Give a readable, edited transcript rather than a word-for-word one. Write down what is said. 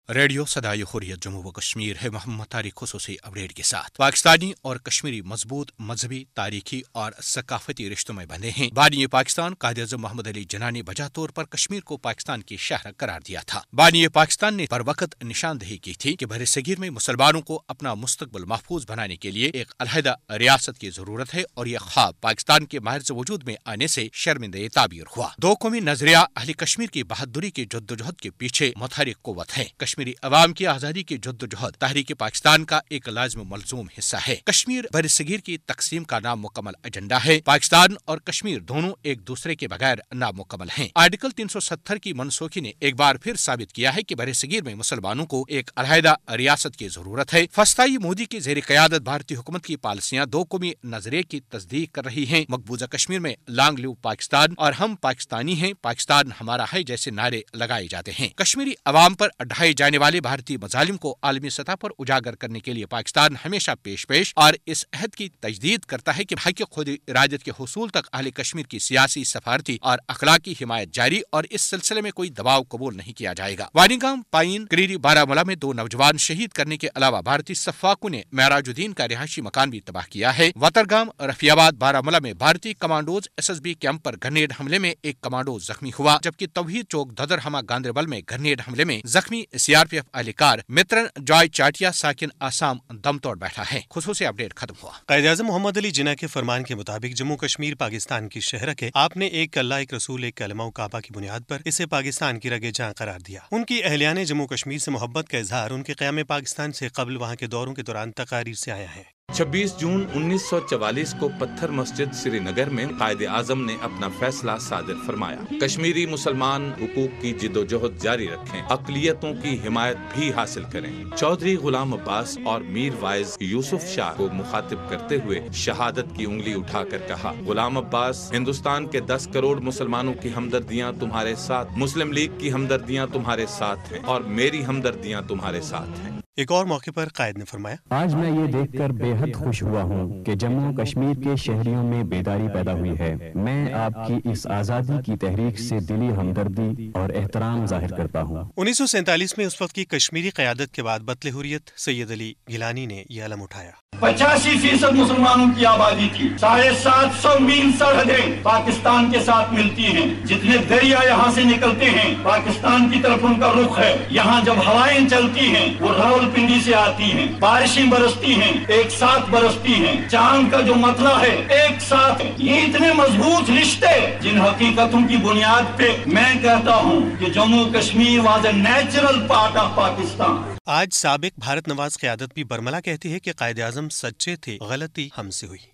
Radio صدائے حریت جموں و کشمیر ہے محمد طارق خصوصی اپڈیٹ کے ساتھ۔ پاکستانی اور کشمیری مضبوط مذہبی، تاریخی اور ثقافتی رشتوں میں بندھے ہیں۔ بانی پاکستان قائد اعظم محمد علی جناح نے بجا طور پر کشمیر کو پاکستان کی شہر قرار دیا تھا۔ بانی پاکستان نے پر وقت نشاندہی کی تھی کہ برصغیر میں مسلمانوں کو اپنا مستقبل محفوظ بنانے کے لیے ایک علیحدہ ریاست کی ضرورت ہے، اور یہ خواب پاکستان کے محض وجود میں آنے سے شرمندہ تعبیر ہوا۔ دو قومی نظریہ اہل کشمیر کی بہادری کی جدوجہد کے پیچھے متحرک قوت ہے۔ کشمیری عوام کی آزادی کی جدوجہد تحریک پاکستان کا ایک لازم ملزوم حصہ ہے۔ کشمیر برصغیر کی تقسیم کا نامکمل ایجنڈا ہے۔ پاکستان اور کشمیر دونوں ایک دوسرے کے بغیر نامکمل ہیں۔ آرٹیکل 370 کی منسوخی نے ایک بار پھر ثابت کیا ہے کہ برصغیر میں مسلمانوں کو ایک علیحدہ ریاست کی ضرورت ہے۔ وسطائی مودی کی زیر قیادت بھارتی حکومت کی پالیسیاں دو قومی نظریے کی تصدیق کر رہی ہیں۔ مقبوضہ کشمیر میں لانگ لیو پاکستان اور ہم پاکستانی ہیں، پاکستان ہمارا ہے جیسے نعرے لگائے جاتے ہیں۔ کشمیری عوام پر ڈھائے جانے والے بھارتی مظالم کو عالمی سطح پر اجاگر کرنے کے لیے پاکستان ہمیشہ پیش اور اس عہد کی تجدید کرتا ہے کہ حق خود ارادت کے حصول تک اہل کشمیر کی سیاسی، سفارتی اور اخلاقی حمایت جاری، اور اس سلسلے میں کوئی دباؤ قبول نہیں کیا جائے گا۔ وانیگام، پائن کریری، بارامولہ میں دو نوجوان شہید کرنے کے علاوہ بھارتی سفاکوں نے معراج الدین کا رہائشی مکان بھی تباہ کیا ہے۔ وترگام، رفیع آباد، بارامولہ میں بھارتی کمانڈوز SSB کیمپ پر گرنیڈ حملے میں ایک کمانڈو زخمی ہوا، جبکہ توحید چوک، ددرہمہ، گاندربل میں گرنیڈ حملے میں زخمی CRPF اہلکار مترن جوائے چاٹیا ساکن آسام دم توڑ بیٹھا ہے۔ خصوصی اپڈیٹ ختم ہوا۔ قائد اعظم محمد علی جناح کے فرمان کے مطابق جموں کشمیر پاکستان کی شہر ہے۔ آپ نے ایک اللہ، ایک رسول، ایک کلمہ و کعبہ کی بنیاد پر اسے پاکستان کی رگ جاں قرار دیا۔ ان کی اہلیان جموں کشمیر سے محبت کا اظہار ان کے قیام پاکستان سے قبل وہاں کے دوروں کے دوران تقاریر سے آیا ہے۔ 26 جون 1944 کو پتھر مسجد سری نگر میں قائد اعظم نے اپنا فیصلہ صادر فرمایا۔ کشمیری مسلمان حقوق کی جد و جہد جاری رکھیں، اقلیتوں کی حمایت بھی حاصل کریں۔ چودھری غلام عباس اور میر وائز یوسف شاہ کو مخاطب کرتے ہوئے شہادت کی انگلی اٹھا کر کہا، غلام عباس، ہندوستان کے 10 کروڑ مسلمانوں کی ہمدردیاں تمہارے ساتھ، مسلم لیگ کی ہمدردیاں تمہارے ساتھ ہیں، اور میری ہمدردیاں تمہارے ساتھ ہیں۔ ایک اور موقع پر قائد نے فرمایا، آج میں یہ دیکھ کر بے حد خوش ہوا ہوں کہ جموں کشمیر کے شہریوں میں بیداری پیدا ہوئی ہے۔ میں آپ کی اس آزادی کی تحریک سے دلی ہمدردی اور احترام ظاہر کرتا ہوں۔ 1947 میں اس وقت کی کشمیری قیادت کے بعد بطل حریت سید علی گیلانی نے یہ علم اٹھایا۔ 85% مسلمانوں کی آبادی تھی، 750 میل سرحدیں پاکستان کے ساتھ ملتی ہیں، جتنے دریا یہاں سے نکلتے ہیں پاکستان کی طرف ان کا رخ ہے۔ یہاں جب ہوائیں چلتی ہیں وہ راولپنڈی سے آتی ہیں، بارشیں برستی ہیں ایک ساتھ برستی ہیں، چاند کا جو مطلع ہے ایک ساتھ ہے۔ یہ اتنے مضبوط رشتے جن حقیقتوں کی بنیاد پہ میں کہتا ہوں کہ Jammu Kashmir was a natural part of Pakistan. آج سابق بھارت نواز قیادت بھی برملا کہتی ہے کہ قائد اعظم سچے تھے، غلطی ہم سے ہوئی۔